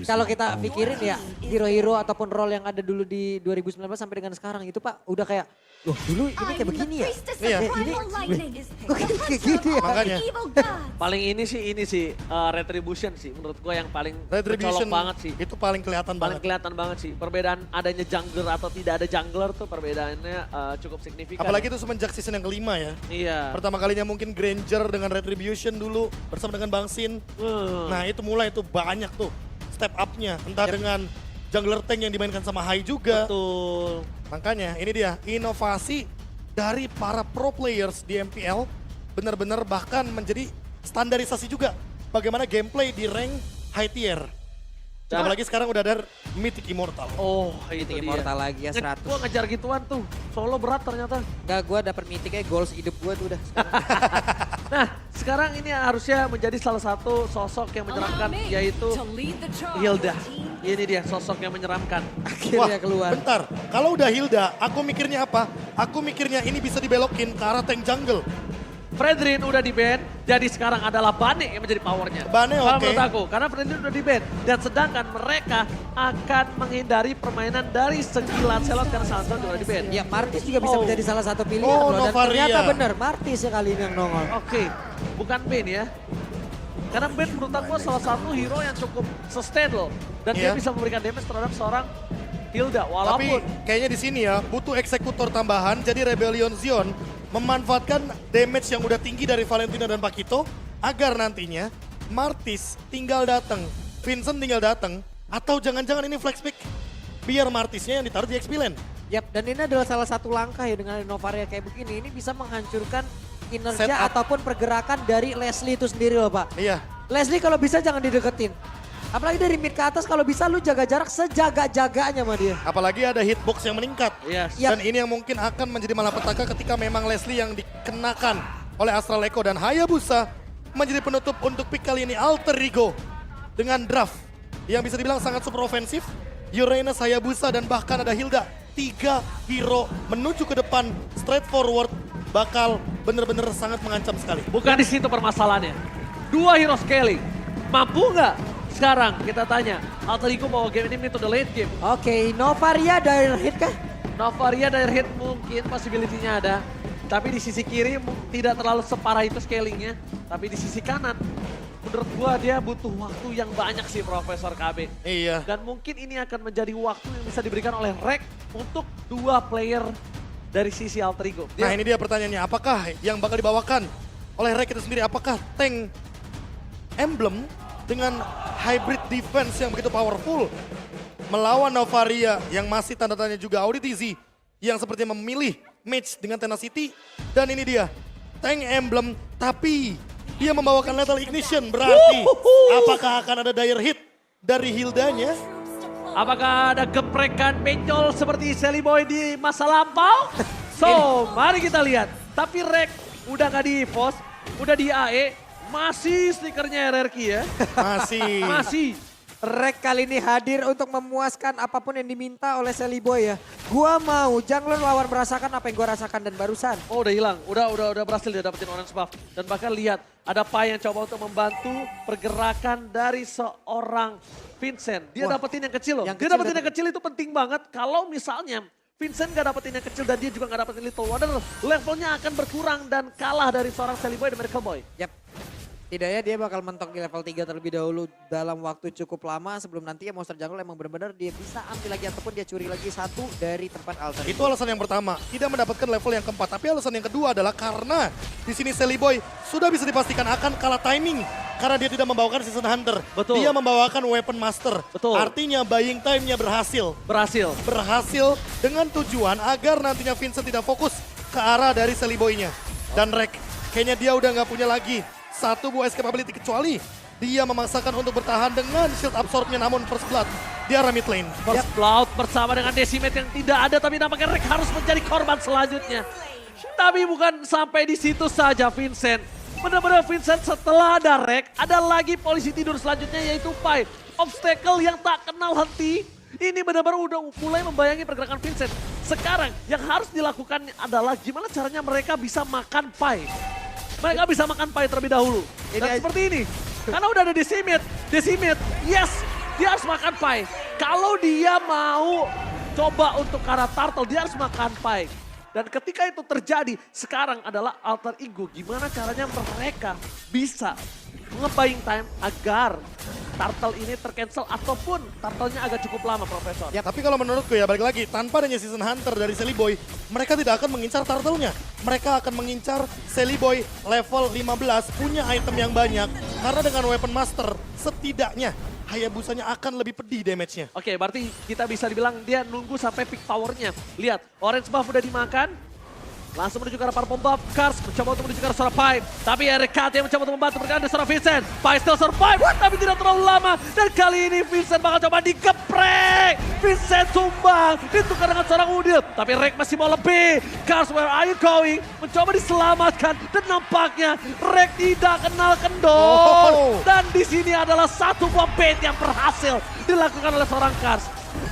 Kalau kita pikirin ya hero-hero ataupun role yang ada dulu di 2019 sampai dengan sekarang itu Pak udah kayak loh dulu ini kayak begini ya. Iya. Ini kok kayak gini ya. Makanya. Paling ini sih Retribution sih menurut gue yang paling Retribution mencolok banget sih. itu paling kelihatan Paling banget. kelihatan banget sih. Perbedaan adanya jungler atau tidak ada jungler tuh perbedaannya cukup signifikan. Apalagi itu semenjak season yang kelima ya. Iya. Pertama kalinya mungkin Granger dengan Retribution dulu bersama dengan Bang Sin. Nah itu mulai tuh banyak tuh step up-nya. Entah dengan jungler tank yang dimainkan sama Hai juga. Betul. Makanya ini dia inovasi dari para pro players di MPL. Benar-benar bahkan menjadi standarisasi juga. Bagaimana gameplay di rank high tier. Dan- Apalagi sekarang udah ada Mythic Immortal. Oh itu dia. Immortal lagi ya 100. Gue ngejar gituan tuh. Solo berat ternyata. Enggak, gue dapet mythicnya goals hidup gue tuh udah sekarang. Nah sekarang ini harusnya menjadi salah satu sosok yang menyeramkan yaitu Hilda. Ini dia sosok yang menyeramkan. Akhirnya keluar. Bentar, kalau udah Hilda, aku mikirnya apa? Aku mikirnya ini bisa dibelokin ke arah tank jungle. Fredrin udah di ban, jadi sekarang adalah Bane yang menjadi powernya. Bane Kalau oke. menurut aku, karena Fredrin udah di ban. Dan sedangkan mereka akan menghindari permainan dari segi Lancelot karena Sanson juga udah di ban. Ya Martis juga bisa Oh. menjadi salah satu pilihan Oh, loh. Dan Novaria. ternyata bener Martis ya kali ini yang nongol. Oke, bukan Ben ya. Karena Ben menurut aku salah satu hero yang cukup sustain loh. Dan dia Iya. bisa memberikan damage terhadap seorang Hilda. Tapi Walaupun kayaknya di sini ya butuh eksekutor tambahan. Jadi Rebellion Zion memanfaatkan damage yang udah tinggi dari Valentina dan Pakito agar nantinya Martis tinggal datang, Vincent tinggal datang, atau jangan-jangan ini flex pick biar Martisnya yang ditaruh di XP lane. Yap, dan ini adalah salah satu langkah ya dengan Novaria kayak begini. Ini bisa menghancurkan kinerja Setup. ataupun pergerakan dari Leslie itu sendiri loh Pak. Iya. Leslie kalau bisa jangan dideketin. Apalagi dari mid ke atas kalau bisa lu jaga jarak sejaga-jaganya sama dia. Apalagi ada hitbox yang meningkat. yes. Yap. Dan ini yang mungkin akan menjadi malapetaka ketika memang Leslie yang dikenakan oleh Astral Echo dan Hayabusa menjadi penutup untuk pick kali ini Alter Ego dengan draft yang bisa dibilang sangat super ofensif. Uranus, Hayabusa dan bahkan ada Hilda. 3 hero menuju ke depan straight forward bakal bener-bener sangat mengancam sekali. Bukan di situ permasalahannya. 2 hero scaling. Mampu nggak? Sekarang kita tanya. Alter Ego bawa game ini to the late game. Oke, Novaria dari hit kah? Novaria dari hit mungkin possibility-nya ada. Tapi di sisi kiri tidak terlalu separah itu scalingnya. Tapi di sisi kanan, menurut gua dia butuh waktu yang banyak sih Profesor KB. Iya. Dan mungkin ini akan menjadi waktu yang bisa diberikan oleh Rek untuk 2 player dari sisi Alter Ego. Nah ini dia pertanyaannya, apakah yang bakal dibawakan oleh Rek itu sendiri? Apakah tank emblem dengan hybrid defense yang begitu powerful melawan Novaria yang masih tanda tanya juga Auditizi yang sepertinya memilih match dengan Tenacity. Dan ini dia tank emblem tapi dia membawakan lethal ignition, berarti apakah akan ada dire hit dari Hildanya? Apakah ada geprekan bencol seperti Sally Boy di masa lampau? So, mari kita lihat. Tapi Rek udah gak di EVOS, udah di AE, masih stikernya RRQ ya. Masih. Masih. Rek kali ini hadir untuk memuaskan apapun yang diminta oleh Sally Boy ya. Gua mau jungler lawan merasakan apa yang gua rasakan dan barusan. Oh udah hilang, udah berhasil dia dapetin orange buff. Dan bahkan lihat, ada Pai yang coba untuk membantu pergerakan dari seorang Vincent. Dia Wah, dapetin yang kecil loh. yang Dia kecil dapetin yang kecil itu penting banget. Kalau misalnya Vincent gak dapetin yang kecil dan dia juga gak dapetin Little Wonder, levelnya akan berkurang dan kalah dari seorang Sally Boy dan Miracle Boy. Yap. Tidaknya dia bakal mentok di level 3 terlebih dahulu dalam waktu cukup lama sebelum nanti ya monster jungle emang benar-benar dia bisa ambil lagi ataupun dia curi lagi satu dari tempat alter. Itu alasan yang pertama, tidak mendapatkan level yang keempat. Tapi alasan yang kedua adalah karena di sini Sally Boy sudah bisa dipastikan akan kalah timing. Karena dia tidak membawakan Season Hunter. Betul. Dia membawakan Weapon Master. Betul. Artinya buying time-nya berhasil. Berhasil dengan tujuan agar nantinya Vincent tidak fokus ke arah dari Sally Boy-nya. Dan Rek, kayaknya dia udah nggak punya lagi satu buah escape ability kecuali dia memaksakan untuk bertahan dengan shield absorb-nya namun First Blood di arah mid lane. First Blood bersama dengan Decimate yang tidak ada, tapi nampaknya Rek harus menjadi korban selanjutnya. Tapi bukan sampai di situ saja Vincent. Benar-benar Vincent setelah ada Rek, ada lagi polisi tidur selanjutnya yaitu Pai. Obstacle yang tak kenal henti. Ini benar-benar udah mulai membayangi pergerakan Vincent. Sekarang yang harus dilakukan adalah gimana caranya mereka bisa makan Pai. Mereka bisa makan Pai terlebih dahulu. Dan seperti ini. Karena udah ada Decimate. Yes, dia harus makan Pai. Kalau dia mau coba untuk ke arah Turtle, dia harus makan Pai. Dan ketika itu terjadi, sekarang adalah alter ego. Gimana caranya mereka bisa nge-buying time agar Turtle ini tercancel ataupun Turtle-nya agak cukup lama, Profesor. Ya, tapi kalau menurutku ya balik lagi, tanpa adanya Season Hunter dari Selly Boy, mereka tidak akan mengincar Turtle-nya. Mereka akan mengincar Selly Boy level 15, punya item yang banyak. Karena dengan Weapon Master, setidaknya Hayabusanya akan lebih pedih damage-nya. Oke, berarti kita bisa dibilang dia nunggu sampai peak power-nya. Lihat, orange buff udah dimakan. Langsung menuju ke arah purple buff. Kars mencoba untuk menuju ke arah seorang Pai. Tapi RKT yang mencoba untuk membantu berkaitan dengan seorang Vincent. Pai still survive, tapi tidak terlalu lama. Dan kali ini Vincent bakal coba digeprek. Vincent tumbang, ditukar dengan seorang Udil. Tapi Rek masih mau lebih. Kars, where are you going? Mencoba diselamatkan. Dan nampaknya Rek tidak kenal kendor. Oh. Dan di sini adalah satu buah bait yang berhasil dilakukan oleh seorang Kars.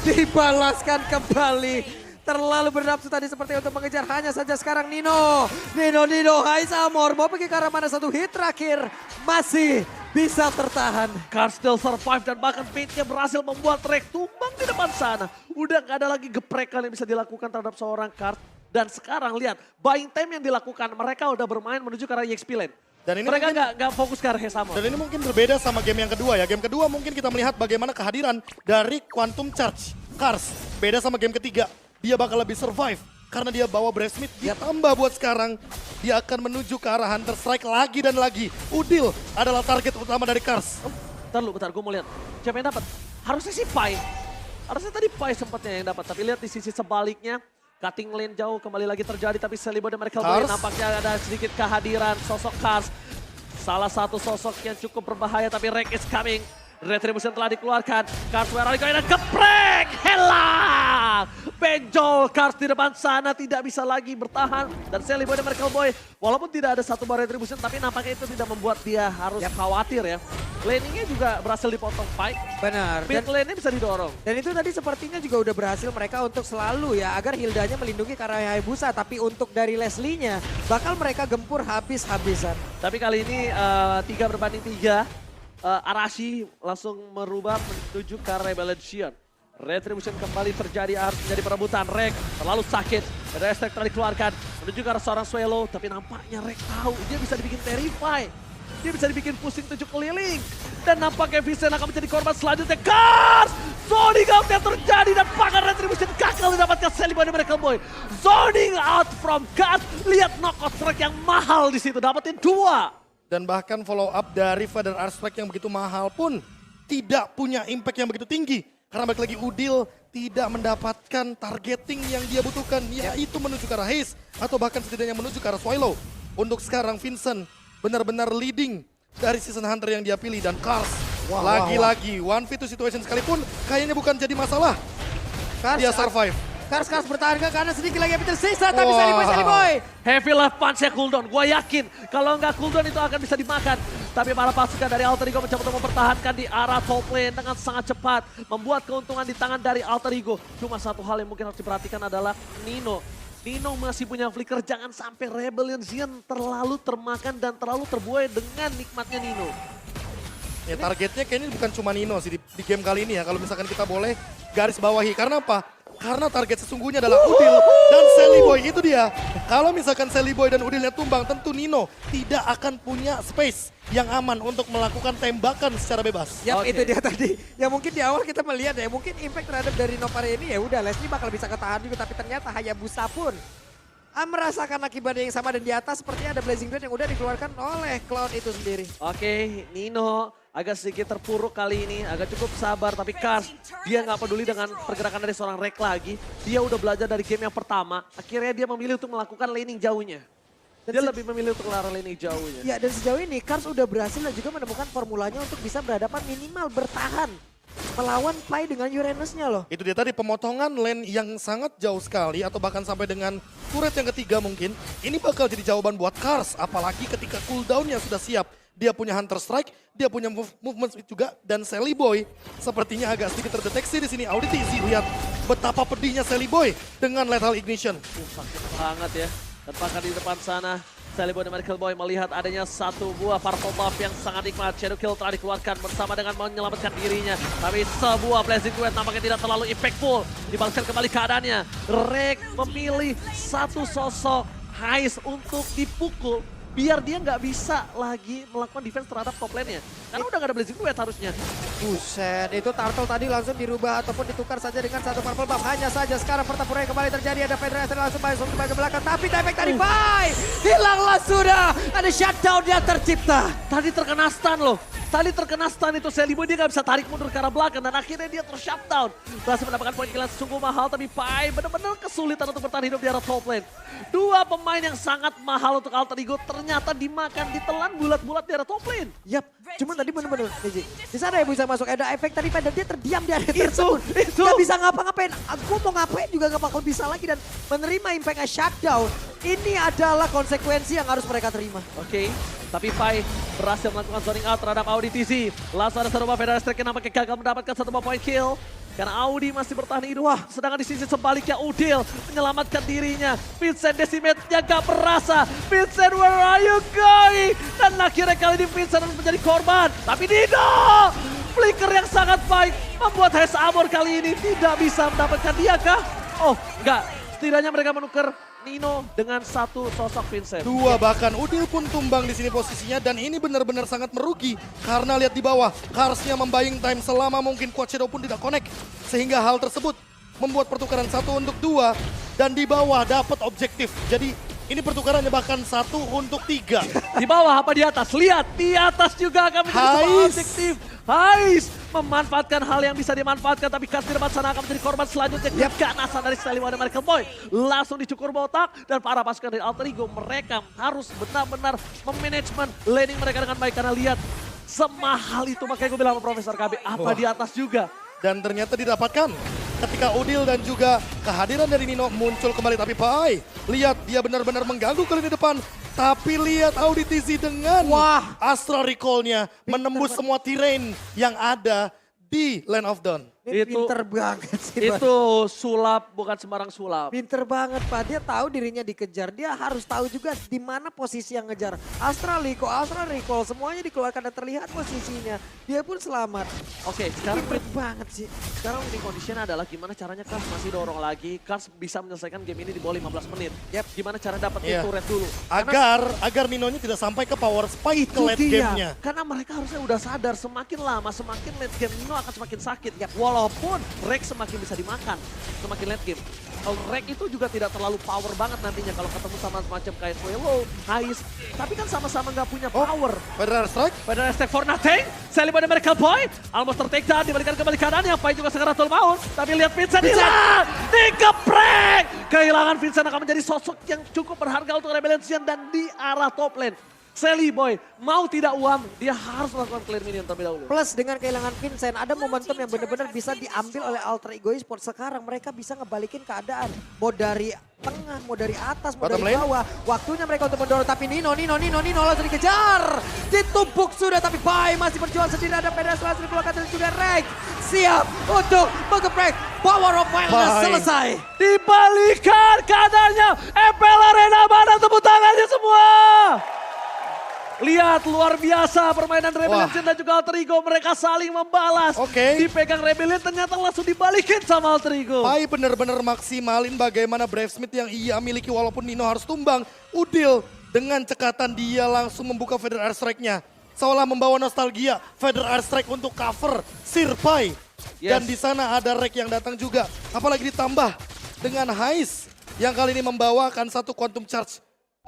Dibalaskan kembali. Terlalu bernafsu tadi seperti untuk mengejar, hanya saja sekarang Nino. Nino, Hai Samor mau pergi ke arah mana, satu hit terakhir. Masih bisa tertahan. Kars still survive dan bahkan baitnya berhasil membuat Rek tumbang di depan sana. Udah gak ada lagi geprekan yang bisa dilakukan terhadap seorang Kars. Dan sekarang lihat, buying time yang dilakukan, mereka udah bermain menuju ke arah EXP lane. Dan ini Mereka mungkin- nggak fokus ke arah Hesamor. Dan ini mungkin berbeda sama game yang kedua ya. Game kedua mungkin kita melihat bagaimana kehadiran dari Quantum Charge. Kars, beda sama game ketiga. Dia bakal lebih survive karena dia bawa Brave Smith. Ditambah buat sekarang, dia akan menuju ke arah Hunter Strike lagi dan lagi. Udil adalah target utama dari Kars. Bentar, gue mau lihat. Siapa yang dapat? Harusnya si Pai. Harusnya tadi Pai sempatnya yang dapat. Tapi lihat di sisi sebaliknya. Cutting lane jauh kembali lagi terjadi. Tapi Selly Boy dan Merkel Boy Kars. nampaknya ada sedikit kehadiran sosok Kars. Salah satu sosok yang cukup berbahaya tapi Rek is coming. Retribution telah dikeluarkan. Kars where are you going? Geprek! Helang! Benjol Kars di depan sana tidak bisa lagi bertahan. Dan Selly Boy dan Merkel Boy walaupun tidak ada satu bar Retribution tapi nampaknya itu tidak membuat dia harus khawatir ya. Laningnya juga berhasil dipotong Pai. Benar. Mid lane-nya bisa didorong. Dan itu tadi sepertinya juga udah berhasil mereka untuk selalu ya, agar Hildanya melindungi ke arah Hayabusa. Tapi untuk dari Leslie-nya, bakal mereka gempur habis-habisan. Tapi kali ini 3 berbanding 3. Arashi langsung merubah menuju ke Rebellion Shion. Retribution kembali terjadi, harus menjadi perebutan. Rek terlalu sakit. Ada Estek telah dikeluarkan menuju ke arah seorang Swallow. Tapi nampaknya Rek tahu dia bisa dibikin terrify. Dia bisa dibikin pusing 7 keliling. Dan nampaknya Vincent akan menjadi korban selanjutnya. Kars! Zoning out yang terjadi dan bahkan Retribution gagal didapatkan Selly Boy dan Merkel Boy. Zoning out from Kars. Lihat knockout strike yang mahal di situ. Dapetin 2. Dan bahkan follow up dari Feather Archspike yang begitu mahal pun tidak punya impact yang begitu tinggi. Karena balik lagi Udil tidak mendapatkan targeting yang dia butuhkan. Yaitu menuju ke arah Haze atau bahkan setidaknya menuju ke arah Swallow. Untuk sekarang Vincent benar-benar leading dari Season Hunter yang dia pilih. Dan Kars lagi-lagi 1v2 situation sekalipun kayaknya bukan jadi masalah. Kars, Dia survive. Kars bertahan ke kanan, sedikit lagi yang tersisa. Tapi Selly Boy. Heavy left punch-nya cooldown. Gue yakin kalau nggak cooldown itu akan bisa dimakan. Tapi para pasukan dari Alter Ego mencoba untuk mempertahankan di arah top lane dengan sangat cepat. Membuat keuntungan di tangan dari Alter Ego. Cuma satu hal yang mungkin harus diperhatikan adalah Nino. Nino masih punya flicker, jangan sampai Rebellion Xion terlalu termakan dan terlalu terbuai dengan nikmatnya Nino. Ya targetnya kayaknya bukan cuma Nino sih di game kali ini ya. Kalau misalkan kita boleh garis bawahi. Karena apa? Karena target sesungguhnya adalah Udil dan Selly Boy, itu dia. Kalau misalkan Selly Boy dan Udilnya tumbang, tentu Nino tidak akan punya space yang aman untuk melakukan tembakan secara bebas. Yap, Oke. itu dia tadi. Ya mungkin di awal kita melihat ya, mungkin impact terhadap dari Novare ini ya udah Leslie bakal bisa ketahan juga. Tapi ternyata Hayabusa pun merasakan akibatnya yang sama. Dan di atas sepertinya ada Blazing Blade yang udah dikeluarkan oleh Cloud itu sendiri. Oke, Nino agak sedikit terpuruk kali ini, agak cukup sabar. Tapi Kars, dia nggak peduli dengan pergerakan dari seorang Rek lagi. Dia udah belajar dari game yang pertama, akhirnya dia memilih untuk melakukan laning jauhnya. Dia lebih memilih untuk lari laning jauhnya. Ya, dan sejauh ini Kars udah berhasil dan juga menemukan formulanya untuk bisa berhadapan minimal bertahan melawan Pai dengan Uranusnya loh. Itu dia tadi, pemotongan lane yang sangat jauh sekali atau bahkan sampai dengan turret yang ketiga mungkin. Ini bakal jadi jawaban buat Kars, apalagi ketika cooldownnya sudah siap. Dia punya Hunter Strike, dia punya movement speed juga, dan Selly Boy sepertinya agak sedikit terdeteksi di sini. Auditi Izzy, lihat betapa pedihnya Selly Boy dengan Lethal Ignition. Sakit banget ya. Dan bahkan di depan sana, Selibo dan Medical Boy melihat adanya satu buah purple buff yang sangat nikmat. Shadow Kill telah dikeluarkan bersama dengan menyelamatkan dirinya. Tapi sebuah Blazing Duet nampaknya tidak terlalu impactful. Dibalaskan kembali keadaannya. Rek memilih satu sosok Hais untuk dipukul. Biar dia nggak bisa lagi melakukan defense terhadap top lane-nya. Karena udah nggak ada Blazing Duet harusnya. Buset, itu Turtle tadi langsung dirubah ataupun ditukar saja dengan satu purple buff. Hanya saja sekarang pertempuran yang kembali terjadi. Ada Federasi langsung masuk ke belakang. Tapi Dieback tadi bye! Hilanglah sudah! Ada shutdown yang tercipta. Tadi terkena stun loh. Tadi terkena stun itu Selibo, dia nggak bisa tarik mundur ke arah belakang. Dan akhirnya dia ter-shutdown. Berhasil mendapatkan poin kill sungguh mahal. Tapi Pai benar-benar kesulitan untuk bertahan hidup di arah top lane. Dua pemain yang sangat mahal untuk Alter Ego ternyata dimakan, ditelan bulat-bulat di arah top lane. Yap, cuman tadi bener-bener Niji. Di sana ya bisa masuk ada efek tadi pada dia terdiam di area tersebut. Itu. Gak bisa ngapa-ngapain. Aku mau ngapain juga gak bakal bisa lagi dan menerima impactnya shutdown. Ini adalah konsekuensi yang harus mereka terima. Oke, tapi Pai berhasil melakukan zoning out terhadap Audi TZ. Langsung ada satu buah Federal Strike yang nampaknya gagal mendapatkan satu buah point kill. Karena Audi masih bertahan hidup. Wah, sedangkan di sisi sebaliknya Udil menyelamatkan dirinya. Vincent Decimate-nya gak berasa. Vincent, where are you going? Dan akhirnya kali ini Vincent harus menjadi korban. Tapi Dino! Flicker yang sangat baik membuat Hais Amor kali ini tidak bisa mendapatkan dia kah? Oh, enggak. Setidaknya mereka menukar Nino dengan satu sosok Vincent. Dua bahkan Udil pun tumbang di sini posisinya dan ini benar-benar sangat merugi karena lihat di bawah Karsnya membaying time selama mungkin Quad Shadow pun tidak connect sehingga hal tersebut membuat pertukaran 1 untuk 2 dan di bawah dapat objektif. Jadi ini pertukarannya bahkan 1 untuk 3. Di bawah apa di atas? Lihat, di atas juga akan menjadi sebuah Hais. objektif. Hais memanfaatkan hal yang bisa dimanfaatkan, tapi Kars di depan sana akan menjadi korban selanjutnya. Keganasan dari Selibo dan Medical Boy. Langsung dicukur botak dan para pasukan dari Alter Ego. Mereka harus benar-benar memanajemen laning mereka dengan baik. Karena lihat, semahal itu makanya gue bilang sama Profesor KB, apa di atas juga. Dan ternyata didapatkan ketika Udil dan juga kehadiran dari Nino muncul kembali. Tapi Pai, lihat dia benar-benar mengganggu kali di depan. Tapi lihat Audi TZ dengan Astral Recall-nya menembus semua terrain yang ada di Land of Dawn. Ini Itu- pinter banget sih. Pak. Itu sulap, bukan sembarang sulap. Pinter banget Pak, dia tahu dirinya dikejar. Dia harus tahu juga di mana posisi yang ngejar. Astral Recall, semuanya dikeluarkan dan terlihat posisinya. Dia pun selamat. Oke, sekarang Pinter banget sih. Sekarang di condition adalah gimana caranya Kars masih dorong lagi. Kars bisa menyelesaikan game ini di bawah 15 menit. Yap. Gimana cara dapetin Iya. turret dulu. Agar Ninonya tidak sampai ke power spike ke Itu late dia. game-nya. Karena mereka harusnya udah sadar semakin lama semakin late game Nino akan semakin sakit. Ya, walaupun Rex semakin bisa dimakan semakin late game. Kalau Rex itu juga tidak terlalu power banget nantinya kalau ketemu sama semacam kayak Swallow, Hais. Tapi kan sama-sama nggak punya power. Federal Strike. Pada Stack for nothing, Selibo dan Medical Boy, almost ter-take down, dibalikan kembali keadaannya, Pai juga segera maut. Tapi lihat Vincent hilang, dikeprek! Kehilangan Vincent akan menjadi sosok yang cukup berharga untuk Rebellion dan di arah top lane. Seliboy mau tidak uam, dia harus melakukan clear minion terlebih dahulu. Plus dengan kehilangan Vincent, ada momentum yang benar-benar bisa diambil oleh Alter Ego Esports. Sekarang mereka bisa ngebalikin keadaan. Mau dari tengah, mau dari atas, mau Bottom dari lane. bawah. Waktunya mereka untuk mendorong. Tapi Nino langsung dikejar. Ditumpuk sudah, tapi Pai masih berjuang sendiri. Ada Pedras langsung dikeluarkan dan juga Rex. Siap untuk mengeprek. Power of Violence Pai. selesai. Dibalikan keadaannya, FPL Arena mana tepuk tangannya semua. Lihat luar biasa permainan Rebellion dan juga Alter Ego. Mereka saling membalas. Oke. Dipegang Rebellion ternyata langsung dibalikin sama Alter Ego. Pai benar-benar maksimalin bagaimana Bravesmith yang ia miliki walaupun Nino harus tumbang. Udil dengan cekatan dia langsung membuka Feather Air Strike-nya. Seolah membawa nostalgia Feather Air Strike untuk cover Sir Pai. Yes. Dan di sana ada Rek yang datang juga. Apalagi ditambah dengan Hais yang kali ini membawakan satu Quantum Charge.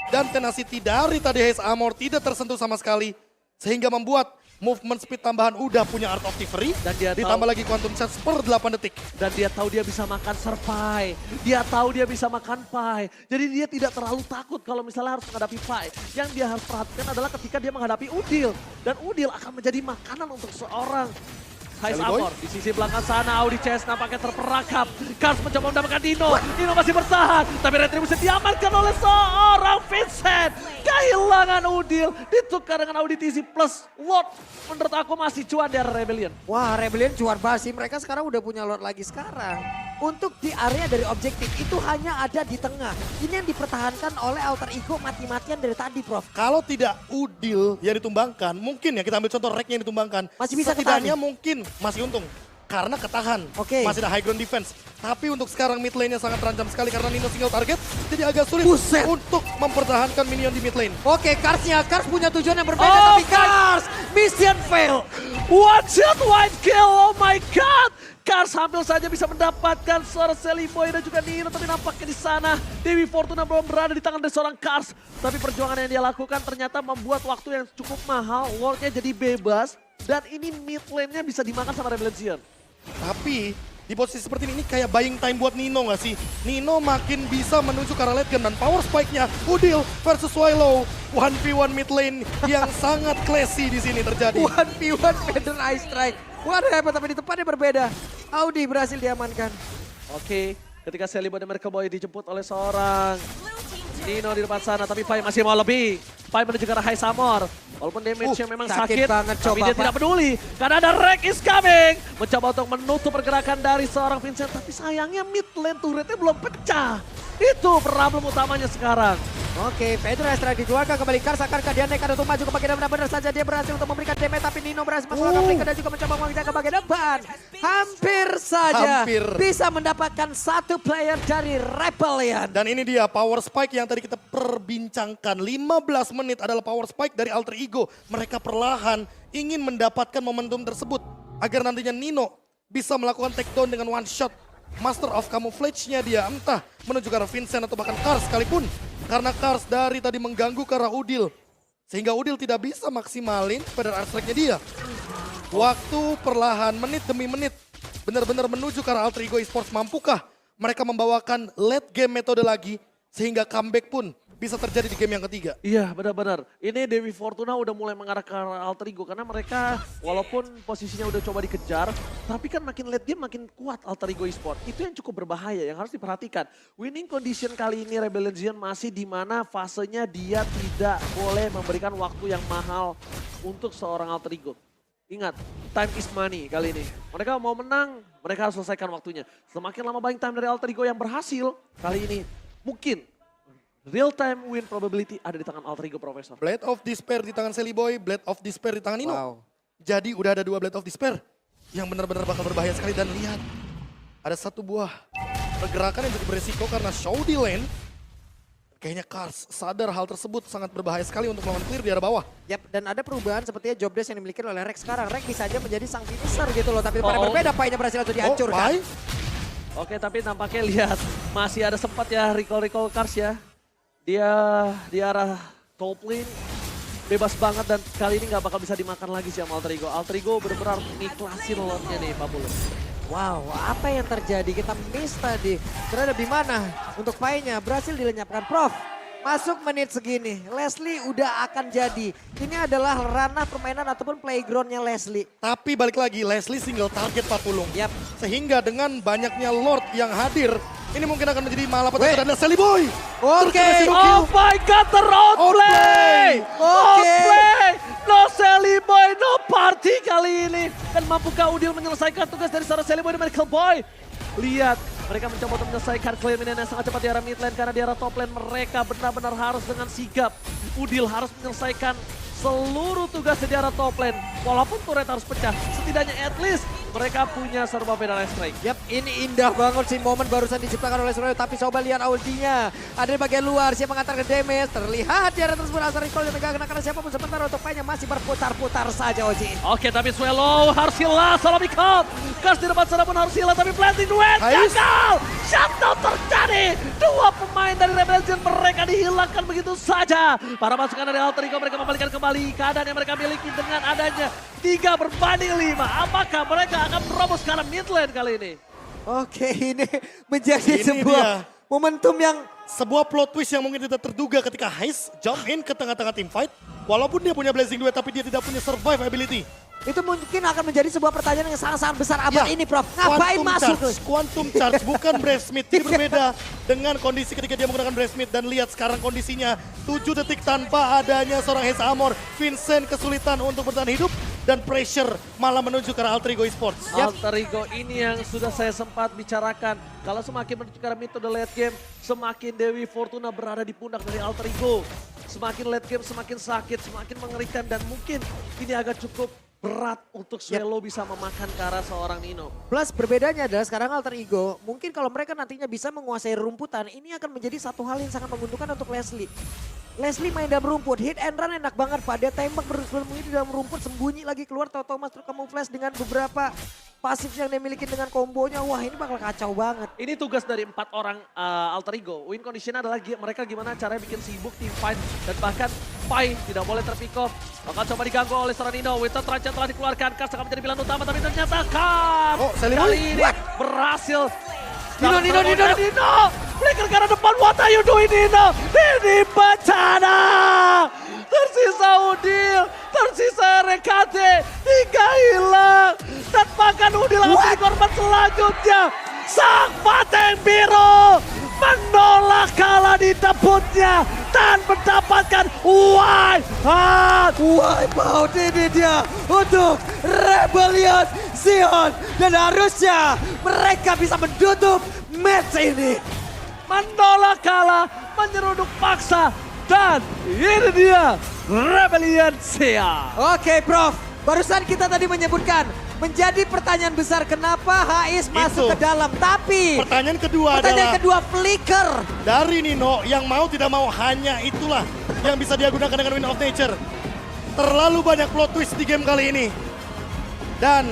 Dan tenacity dari tadi Hais Amor tidak tersentuh sama sekali. Sehingga membuat movement speed tambahan udah punya Art of Thievery. Dan dia ditambah tahu- lagi Quantum Charge per 8 detik. Dan dia tahu dia bisa makan Serpai. Dia tahu dia bisa makan Pai. Jadi dia tidak terlalu takut kalau misalnya harus menghadapi Pai. Yang dia harus perhatikan adalah ketika dia menghadapi Udil. Dan Udil akan menjadi makanan untuk seorang Hais Seliboy. Amor. Di sisi belakang sana Audi Chess nampaknya terperangkap. Kars mencoba mendapatkan Dino. Dino masih bertahan. Tapi Retribution diamankan oleh seorang Vincent. Kehilangan Udil. Ditukar dengan Audi TZ plus Lord. Menurut aku masih cuan dari Rebellion. Wah, Rebellion juara banget sih. Mereka sekarang udah punya Lord lagi sekarang. untuk di area dari objektif itu hanya ada di tengah. Ini yang dipertahankan oleh Alter Ego mati-matian dari tadi, Prof. Kalau tidak Udil yang ditumbangkan, mungkin ya kita ambil contoh Rek yang ditumbangkan. Masih bisa setidaknya ketahan. mungkin masih untung. Karena ketahan, Oke. masih ada high ground defense. Tapi untuk sekarang mid lane-nya sangat terancam sekali karena Nino single target. Jadi agak sulit Buset. untuk mempertahankan minion di mid lane. Oke, Karsnya, Kars punya tujuan yang berbeda, Oh, tapi Kars mission fail. One shot white kill, oh my god. Kars hampir saja bisa mendapatkan seorang Selly Boy dan juga Nino, tapi nampaknya di sana Dewi Fortuna belum berada di tangan dari seorang Kars. Tapi perjuangan yang dia lakukan ternyata membuat waktu yang cukup mahal, wardnya jadi bebas, dan ini mid lane-nya bisa dimakan sama Rebellion. Tapi di posisi seperti ini kayak buying time buat Nino nggak sih? Nino makin bisa menuju ke arah late game dan power spike-nya Udil versus Swallow. 1v1 mid lane yang sangat classy di sini terjadi. 1v1 Feder Ice Strike. What happened, tapi di tempatnya berbeda. Audi berhasil diamankan. Oke, ketika Selly Boy dan Miracle Boy dijemput oleh seorang Nino di depan sana, tapi Pai masih mau lebih. Pai menuju ke arah High Samor. Walaupun damage-nya memang sakit sakit, banget, tapi coba, dia Pak. tidak peduli. Karena ada Rek is coming. Mencoba untuk menutup pergerakan dari seorang Vincent, tapi sayangnya mid lane turretnya belum pecah. Itu problem utamanya sekarang. Oke, Feder Ice Strike dikeluarkan kembali. Kars akankah dia nekat untuk maju ke bagian depan? Benar saja dia berhasil untuk memberikan damage, tapi Nino berhasil masuk ke flicker dan juga mencoba memindahkan ke bagian depan. Hampir saja Hampir. bisa mendapatkan satu player dari Rebellion. Dan ini dia power spike yang tadi kita perbincangkan. 15 menit adalah power spike dari Alter Ego. Mereka perlahan ingin mendapatkan momentum tersebut. Agar nantinya Nino bisa melakukan takedown dengan one shot. Master of Camouflage-nya dia entah menuju ke arah Vincent atau bahkan Kars sekalipun. Karena Kars dari tadi mengganggu ke arah Udil. Sehingga Udil tidak bisa maksimalin Feder Ice Strike-nya dia. Waktu perlahan menit demi menit benar-benar menuju ke arah Alter Ego Esports. Mampukah mereka membawakan late game metode lagi sehingga comeback pun bisa terjadi di game yang ketiga? Iya, benar-benar. Ini Dewi Fortuna udah mulai mengarah ke arah Alter Ego karena mereka walaupun posisinya udah coba dikejar, tapi kan makin late game makin kuat Alter Ego Esports. Itu yang cukup berbahaya yang harus diperhatikan. Winning condition kali ini Rebellion masih di mana fasenya dia tidak boleh memberikan waktu yang mahal untuk seorang Alter Ego. Ingat, time is money kali ini. Mereka mau menang, mereka harus selesaikan waktunya. Semakin lama buying time dari Alter Ego yang berhasil kali ini, mungkin real time win probability ada di tangan Alter Ego Profesor. Blade of Despair di tangan Selly Boy, Blade of Despair di tangan Nino. Wow. Jadi udah ada 2 Blade of Despair yang benar-benar bakal berbahaya sekali. Dan lihat, ada satu buah pergerakan yang jadi beresiko karena show di lane. Kayaknya Kars sadar hal tersebut sangat berbahaya sekali untuk melawan clear di arah bawah. Yap, dan ada perubahan sepertinya job desk yang dimiliki oleh Rex sekarang. Rex bisa aja menjadi sang finisher gitu loh, tapi pada berbeda Pai-nya berhasil untuk dihancurkan. Pai? Oke, tapi tampaknya lihat masih ada sempat ya recall Kars ya. Dia di arah top lane bebas banget dan kali ini nggak bakal bisa dimakan lagi sih sama Alter Ego. Alter Ego benar-benar ngiklasin lotnya nih Pak Bulus. Wow, apa yang terjadi? Kita miss tadi. Terhadap di mana? Untuk Pai-nya berhasil dilenyapkan. Prof, masuk menit segini. Leslie udah akan jadi. Ini adalah ranah permainan ataupun playgroundnya Leslie. Tapi balik lagi, Leslie single target Pak Pulung. Yap. Sehingga dengan banyaknya Lord yang hadir, ini mungkin akan menjadi malapetaka adalah Selly Boy. Oke. Terkena Oh my god, Outplay! teroutplay! Oke. Outplay! No Selly Boy, no party kali ini. Dan mampukah Udil menyelesaikan tugas dari seorang Selly Boy dan Miracle Boy? Lihat, mereka mencoba untuk menyelesaikan clear minion yang sangat cepat di arah mid lane. Karena di arah top lane mereka benar-benar harus dengan sigap. Udil harus menyelesaikan seluruh tugas di arah top lane. Walaupun turret harus pecah, setidaknya at least mereka punya serba Feder Ice Strike. Yap, ini indah banget sih momen barusan diciptakan oleh Suryo. Tapi coba lihat ultinya. Ada di bagian luar, siap mengantarkan damage. Terlihat di arah tersebut Asar Recall yang tegak karena siapapun sebentar untuk Pai-nya masih berputar-putar saja Oji. Oke, tapi Swallow harus hilang, salah pick up. Kars di depan sana pun harus hilang, tapi planting duet Ais. gagal. Shutdown terjadi. Dua pemain dari Rebellion mereka dihilangkan begitu saja. Para pasukan dari Alter Ego mereka membalikan kembali keadaan yang mereka miliki dengan adanya 3-5. Apakah mereka akan merobos ke arah mid lane kali ini? Oke, ini menjadi Ini sebuah dia. momentum yang Sebuah plot twist yang mungkin tidak terduga ketika Heist jump in ke tengah-tengah team fight. Walaupun dia punya Blazing Duet tapi dia tidak punya survive ability. itu mungkin akan menjadi sebuah pertanyaan yang sangat-sangat besar abad Ya, ini Prof. Ngapain masuk? Quantum Charge bukan Breath Smith. Jadi berbeda dengan kondisi ketika dia menggunakan Breath Smith. Dan lihat sekarang kondisinya 7 detik tanpa adanya seorang Heist Amor. Vincent kesulitan untuk bertahan hidup. dan pressure malah menuju ke arah Alter Ego Esports. Alter Ego ini yang sudah saya sempat bicarakan. Kalau semakin menuju ke arah metode late game, semakin Dewi Fortuna berada di pundak dari Alter Ego. Semakin late game semakin sakit, semakin mengerikan dan mungkin ini agak cukup berat untuk Swelo bisa memakan ke arah seorang Nino. Plus berbedanya adalah sekarang Alter Ego, mungkin kalau mereka nantinya bisa menguasai rumputan, ini akan menjadi satu hal yang sangat menguntungkan untuk Leslie. Leslie main dalam rumput, hit and run enak banget Pak. Dia tembak bersembunyi di dalam rumput, sembunyi lagi keluar, tahu-tahu masuk camouflage dengan beberapa pasif yang dia miliki dengan kombonya. Wah ini bakal kacau banget. Ini tugas dari 4 orang Alter Ego. Win condition adalah mereka gimana caranya bikin sibuk team fight. Dan bahkan Pai tidak boleh terpick off. Bakal coba diganggu oleh seorang Nino. Winter Trance telah dikeluarkan. Kars akan menjadi pilihan utama tapi ternyata Kars Oh, Sally kali ini What? berhasil. Nino. Flicker ke arah depan, what are you doing Nino? Ini bencana. Tersisa Udil, tersisa RKT, 3 hilang. Dan bahkan Udil akan menjadi korban selanjutnya. Sang Pateng Biru menolak kalah di debutnya dan mendapatkan Wipeout ini dia untuk Rebellion Sion. Dan harusnya mereka bisa menutup match ini. menolak kalah, menyeruduk paksa, dan ini dia Rebellion Sia. Oke Prof, barusan kita tadi menyebutkan menjadi pertanyaan besar kenapa Hais masuk ke dalam. Tapi Pertanyaan kedua pertanyaan adalah kedua Flicker. dari Nino yang mau tidak mau hanya itulah yang bisa dia gunakan dengan Wind of Nature. Terlalu banyak plot twist di game kali ini. Dan